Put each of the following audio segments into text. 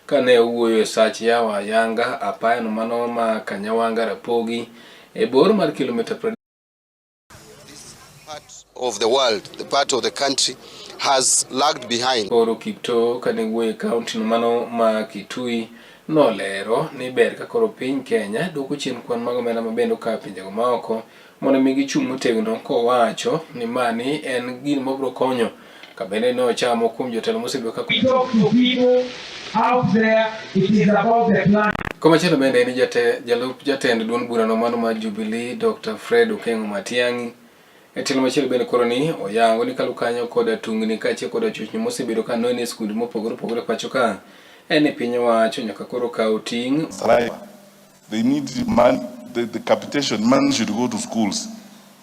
kane owuoyo e sach yawa yanga apayano mano ma Kanyawanga Rapogi e bor mar kilomita 30. Part of the world, the part of the country has lagged behind. Koro Kipto kane wuoyo e kaunti no mano ma Kitui nolero ni ber ka koro piny Kenya duoko chien kwan mag omenda mabendo ka pinjego maoko mondo mi gichung' motegno, kowacho ni mani en gino mabiro konyo ka bende ne ochamo kuom jotelo mosebedo ka komachielo bende en jalup jatend duond burano mano mar Jubilee Dr. Fred Okengo Matiang'i. E telo machielo bende koro ni oyango ni kalu kanyo koda tungni kaachiel koda chochni mosebedo ka nono e skunde mopogore opogore pacho ka en piny owacho nyaka koro kaw ting'. They need money, the capitation, money should go to schools.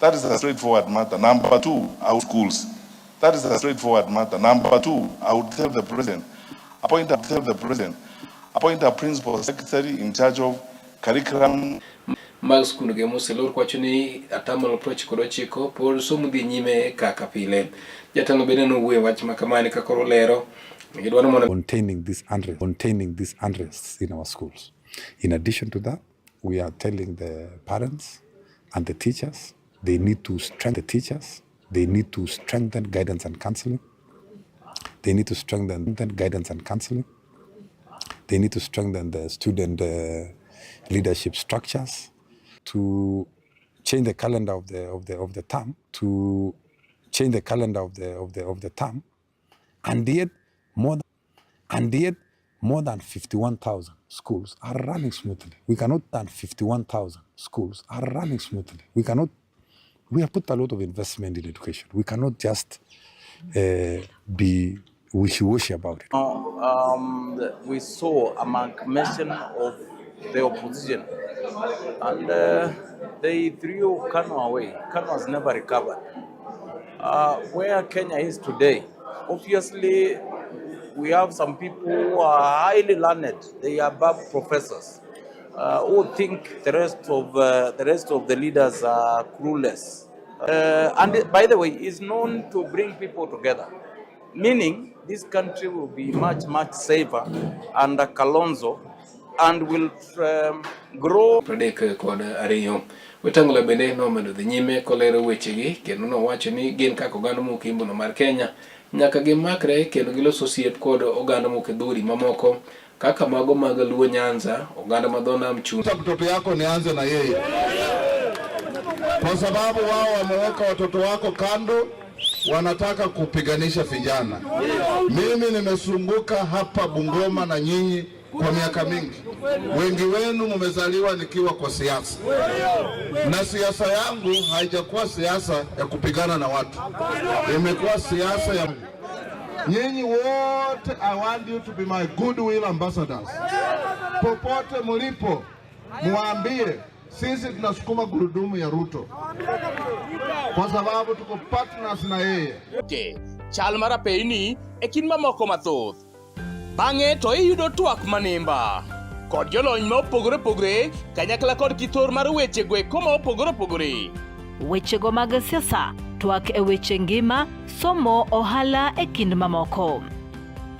That is a straightforward matter. Number two, our schools. That is a straightforward matter. Number two, I would tell the president, appoint a principal secretary in charge of curriculum. Mag skunde ge moselor kwacho ni atamalo 99 pod somo dhi nyime kaka pile. Jatelo bende nowuoyo wach makamani ka koro lero containing this unrest in our schools. In addition to that, we are telling the parents and the teachers they need to strengthen guidance and counseling. They need to strengthen the student leadership structures, to change the calendar of the term, and yet more than 51,000 schools are running smoothly. We have put a lot of investment in education. We cannot just be wishy-washy about it. We saw amalgamation of the opposition, and they threw Kanu away. Kanu has never recovered. Where Kenya is today, obviously, we have some people who are highly learned. They are above professors who think the rest of the leaders are clueless. And by the way, is known to bring people together, meaning this country will be much, much safer under Kalonzo and will grow. Predek kod ariyo wetangula bende nomedo dhi nyime kolero wechegi kendo nowacho ni gin kaka oganda mokimbo no mar Kenya nyaka gimakre kendo giloso osiep kod oganda mokedhuri mamoko kaka mago mag Luo Nyanza, oganda madho nam chumbi. Mtoto yako nianze na yeye, kwa sababu wao wameweka watoto wako kando, wanataka kupiganisha vijana. Mimi nimesunguka hapa Bungoma na nyinyi kwa miaka mingi. Wengi wenu mmezaliwa nikiwa kwa siasa, na siasa yangu haijakuwa siasa ya kupigana na watu, imekuwa siasa ya nyinyi wote. I want you to be my goodwill ambassadors. Popote mulipo muambie sisi tunasukuma gurudumu ya Ruto kwa sababu tuko partners na yeye. Chal mara peini ekin mamoko mathoth bang'e to iyudo twak manimba kod jolony ma opogore opogore kanyakla kod kithor mar weche gweko ma opogore opogore. Wechego mag siasa, twak e weche ngima, somo, ohala e kind mamoko.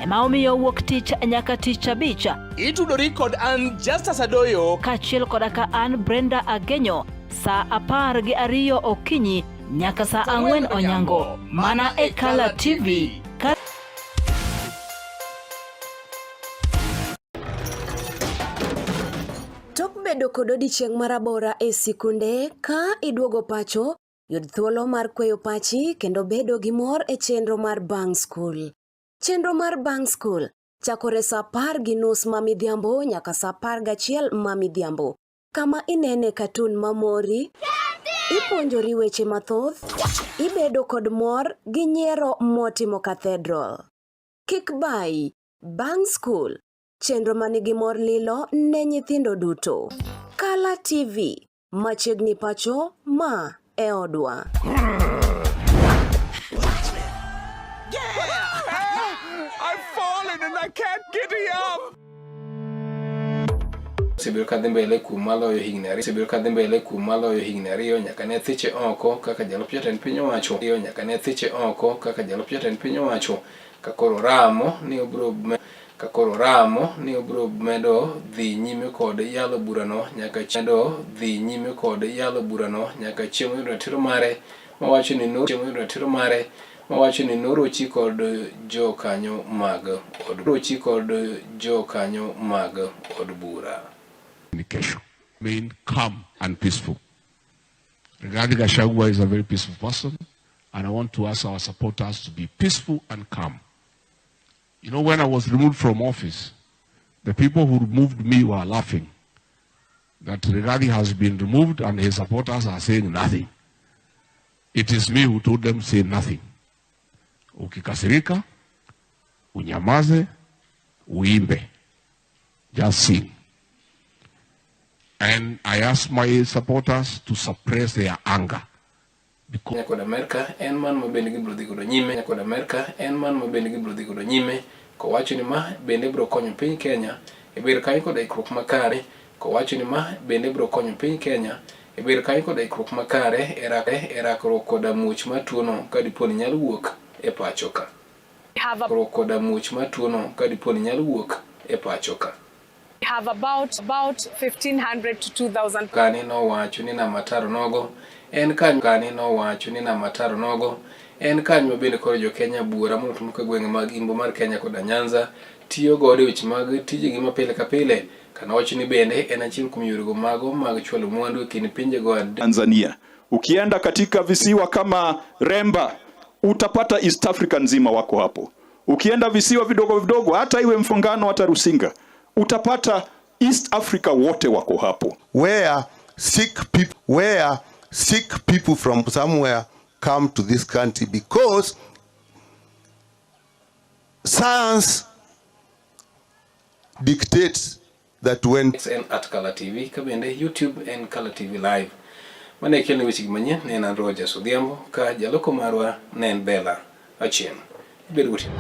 Ema omiyo wuok tich nyaka tich abich itudori kod an Justus Adoyo kaachiel koda ka an Brenda Agenyo saa 12 okinyi nyaka saa 4 onyango mana e Kala TV. Tok bedo kod odiochieng' marabora e sikunde ka iduogo pacho, yud thuolo mar kweyo pachi kendo bedo gi mor e chenro mar Bang School. Chenro mar Bang School chakore saa 10:30 mamidhiambo nyaka saa 11 mamidhiambo. Kama inene katun mamori, ipuonjori weche mathoth, ibedo kod mor gi nyiero motimo Cathedral. Kik bai, Bang School, chenro manigi mor lilo ne nyithindo duto. Kala TV, machiegni pacho ma e odwa. And I can't get it up. Sibiro kadhi mbele kumaloyo higni ariyo nyaka ne thiche oko kaka jalup jatend piny owacho ka koro ramo ni obro ka koro ramo ni obro medo dhi nyime kod yalo burano nyaka chieng' yudo ratiro mare mawacho ni norochi kod jokanyo mag od bura. Communication remain calm and peaceful. Rigathi Gachagua is a very peaceful person, and I want to ask our supporters to be peaceful and calm. You know, when I was removed from office, the people who removed me were laughing that Rigathi has been removed and his supporters are saying nothing. It is me who told them say nothing. Ukikasirika, unyamaze, uimbe. Just sing. And I asked my supporters to suppress their anger. Kod Amerika en man ma bende gibro dhi godo nyime kowacho ni ma bende bro konyo piny Kenya e ber kanyo kod ikruok makare e rakruok koda muoch ma tuono ka dipo ni nyalo wuok e pacho ka. We have about 1,500 to 2,000. Kani nowacho ni Namataro nogo en kanyo ma bende koro jo Kenya bura motumo ka gwenge mag Imbo mar Kenya koda Nyanza tiyo godo e weche mag tijegi ma pile ka pile. Kana wacho ni bende en achiel kuom yorego mago mag chwalo mwandu e kind pinjego Tanzania. Ukienda katika visiwa kama Remba utapata East Africa nzima wako hapo. Ukienda visiwa vidogo vidogo hata iwe Mfongano hata Rusinga utapata East Africa wote wako hapo. Where sick people from somewhere come to this country because science dictates that when at Color TV kabende YouTube and Color TV Live. Mane kelni weche manyien ne an Rogers Odhiambo ka jaloko marwa ne en Bella Achieng'. Bedo gotieno.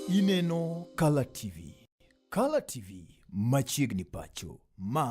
Ineno Color TV. Color TV machiegni pacho ma